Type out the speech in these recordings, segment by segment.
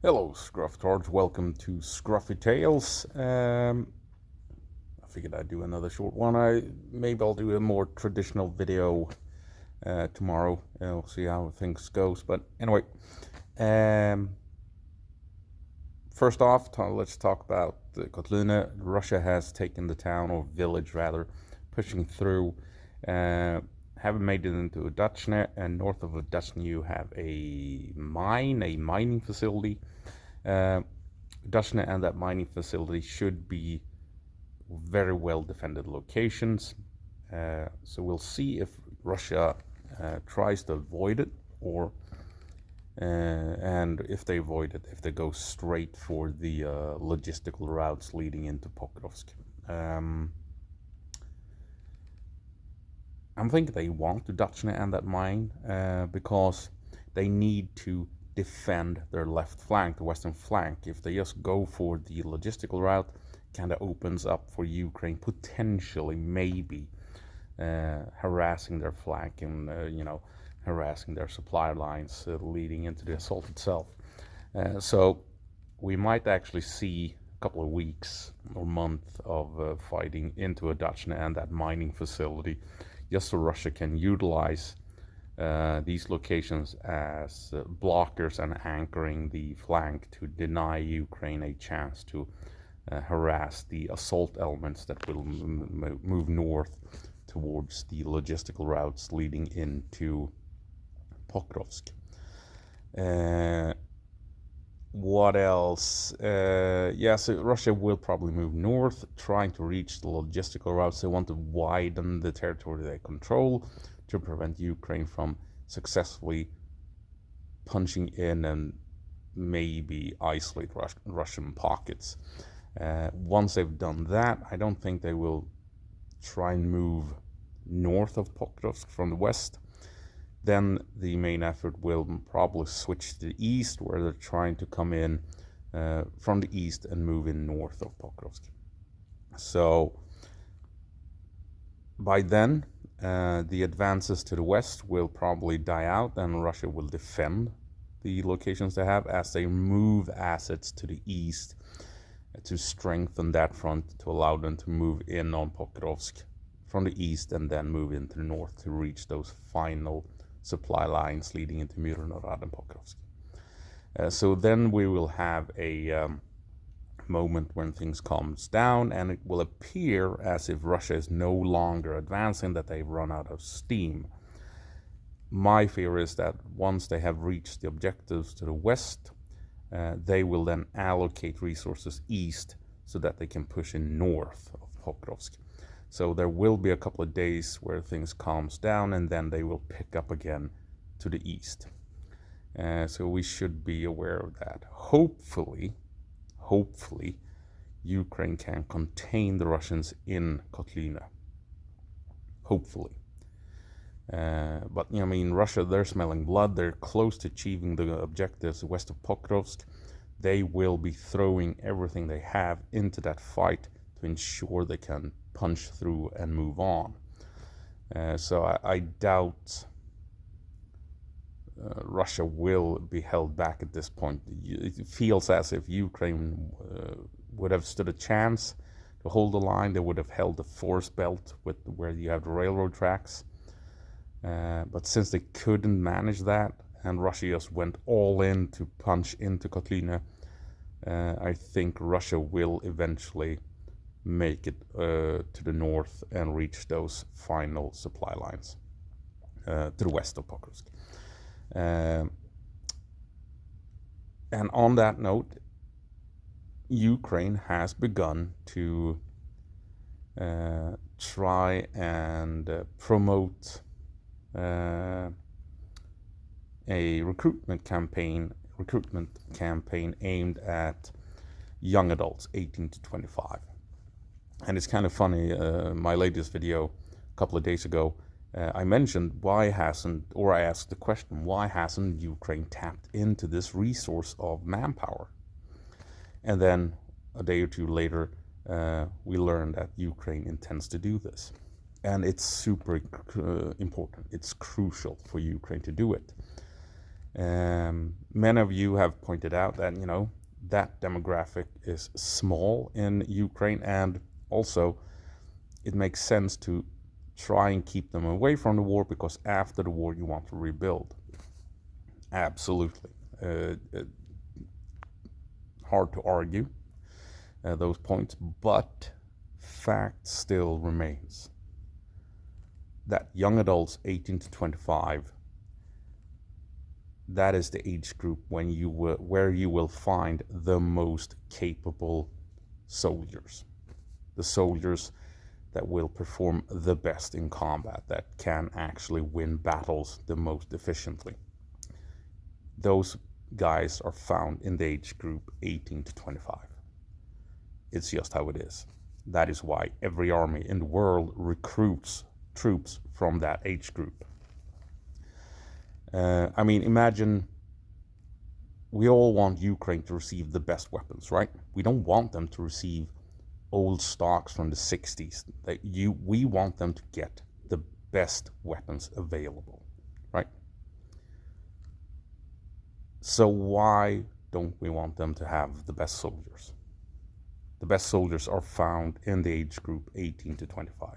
Hello, Scrufftards. Welcome to Scruffy Tales. I figured I'd do another short one. Maybe I'll do a more traditional video tomorrow. We'll see how things goes. But anyway, first off, let's talk about Kotlyne. Russia has taken the town, or village rather, pushing through. Haven't made it into a Dutchne, and north of a Dutchne you have a mining facility. Dutchne and that mining facility should be very well defended locations. So we'll see if Russia tries to avoid it, or and if they avoid it, if they go straight for the logistical routes leading into Pokrovsk. I'm thinking they want to Dutchne and that mine because they need to defend their left flank, the western flank. If they just go for the logistical route, kind of opens up for Ukraine potentially, maybe harassing their flank and harassing their supply lines leading into the assault itself. So we might actually see a couple of weeks or month of fighting into a Dutchne and that mining facility, just so Russia can utilize these locations as blockers and anchoring the flank to deny Ukraine a chance to harass the assault elements that will move north towards the logistical routes leading into Pokrovsk. What else? So Russia will probably move north, trying to reach the logistical routes. They want to widen the territory they control to prevent Ukraine from successfully punching in and maybe isolate Russian pockets. Once they've done that, I don't think they will try and move north of Pokrovsk from the west. Then the main effort will probably switch to the east, where they're trying to come in from the east and move in north of Pokrovsk. So by then, the advances to the west will probably die out, and Russia will defend the locations they have as they move assets to the east to strengthen that front, to allow them to move in on Pokrovsk from the east and then move into the north to reach those final supply lines leading into Myrnorad and Pokrovsk. So then we will have a moment when things calms down, and it will appear as if Russia is no longer advancing, that they've run out of steam. My fear is that once they have reached the objectives to the west, they will then allocate resources east so that they can push in north of Pokrovsk. So there will be a couple of days where things calms down, and then they will pick up again to the east. So we should be aware of that. Hopefully, Ukraine can contain the Russians in Kotlyne. Hopefully. But Russia, they're smelling blood. They're close to achieving the objectives west of Pokrovsk. They will be throwing everything they have into that fight to ensure they can punch through and move on. So I doubt Russia will be held back at this point. It feels as if Ukraine would have stood a chance to hold the line. They would have held the forest belt with where you have the railroad tracks. But since they couldn't manage that, and Russia just went all in to punch into Kotlyne, I think Russia will eventually make it to the north and reach those final supply lines to the west of Pokrovsk. And on that note, Ukraine has begun to try and promote a recruitment campaign aimed at young adults 18 to 25. And it's kind of funny, my latest video a couple of days ago, I mentioned I asked the question, why hasn't Ukraine tapped into this resource of manpower? And then a day or two later, we learned that Ukraine intends to do this. And it's super important. It's crucial for Ukraine to do it. Many of you have pointed out that, that demographic is small in Ukraine, and also it makes sense to try and keep them away from the war, because after the war you want to rebuild. Absolutely. Hard to argue those points, but fact still remains that young adults 18 to 25, that is the age group where you will find the most capable soldiers. The soldiers that will perform the best in combat, that can actually win battles the most efficiently. Those guys are found in the age group 18 to 25. It's just how it is. That is why every army in the world recruits troops from that age group. Imagine we all want Ukraine to receive the best weapons, right? We don't want them to receive old stocks from the 60s. We want them to get the best weapons available, right? So why don't we want them to have the best soldiers? The best soldiers are found in the age group 18 to 25.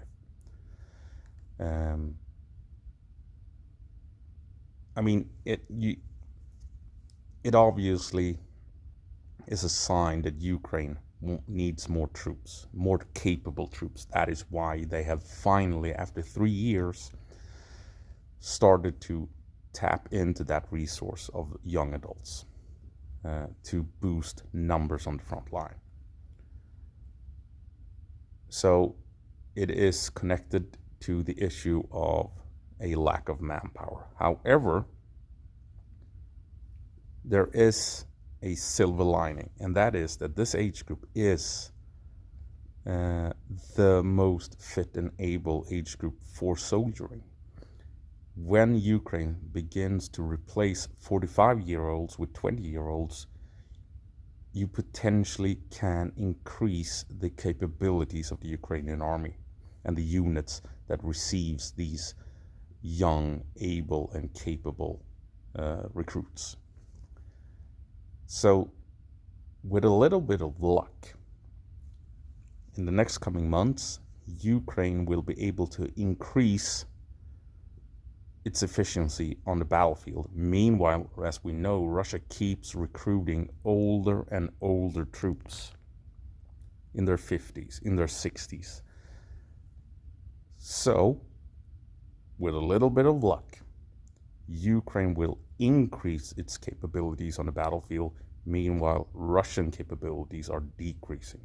It obviously is a sign that Ukraine needs more troops, more capable troops. That is why they have finally, after 3 years, started to tap into that resource of young adults to boost numbers on the front line. So it is connected to the issue of a lack of manpower. However, there is a silver lining, and that is that this age group is the most fit and able age group for soldiering. When Ukraine begins to replace 45-year-olds with 20-year-olds, you potentially can increase the capabilities of the Ukrainian army and the units that receives these young, able, and capable recruits. So, with a little bit of luck, in the next coming months, Ukraine will be able to increase its efficiency on the battlefield. Meanwhile, as we know, Russia keeps recruiting older and older troops in their 50s, in their 60s. So, with a little bit of luck, Ukraine will increase its capabilities on the battlefield. Meanwhile, Russian capabilities are decreasing.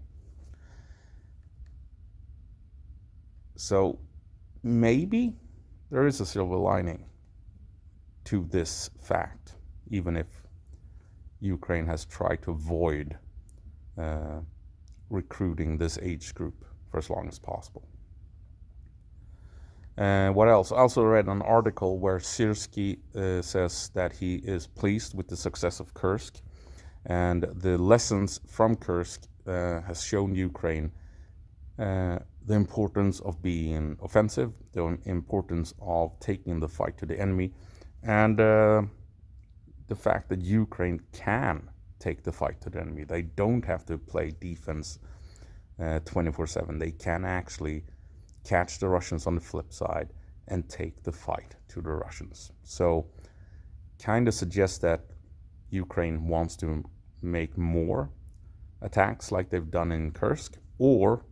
So maybe there is a silver lining to this fact, even if Ukraine has tried to avoid recruiting this age group for as long as possible. What else? I also read an article where Syrskyi says that he is pleased with the success of Kursk, and the lessons from Kursk has shown Ukraine the importance of being offensive, the importance of taking the fight to the enemy, and the fact that Ukraine can take the fight to the enemy. They don't have to play defense 24/7. They can actually catch the Russians on the flip side and take the fight to the Russians. So kind of suggests that Ukraine wants to make more attacks like they've done in Kursk, or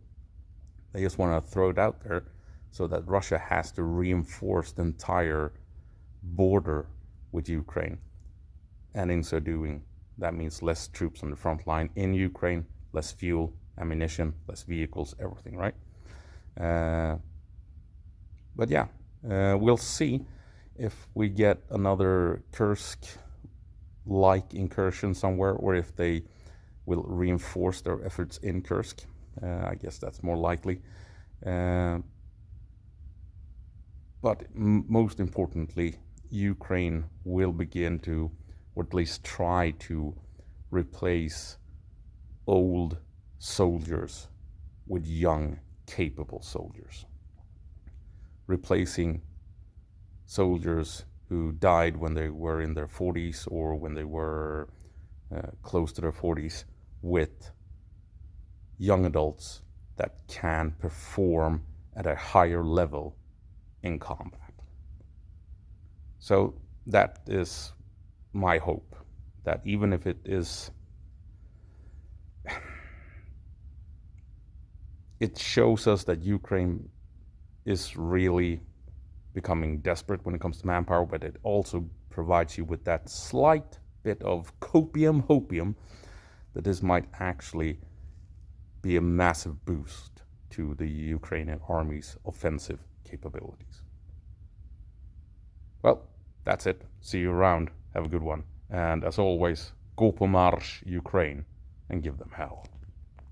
they just want to throw it out there so that Russia has to reinforce the entire border with Ukraine. And in so doing, that means less troops on the front line in Ukraine, less fuel, ammunition, less vehicles, everything, right? But yeah, we'll see if we get another Kursk-like incursion somewhere, or if they will reinforce their efforts in Kursk. I guess that's more likely. But most importantly, Ukraine will begin to, or at least try to, replace old soldiers with young, capable soldiers. Replacing soldiers who died when they were in their 40s or when they were close to their 40s, with young adults that can perform at a higher level in combat. So that is my hope, that even if it is, it shows us that Ukraine is really becoming desperate when it comes to manpower, but it also provides you with that slight bit of hopium that this might actually be a massive boost to the Ukrainian army's offensive capabilities. Well, that's it. See you around. Have a good one. And as always, go på marsch, Ukraine, and give them hell.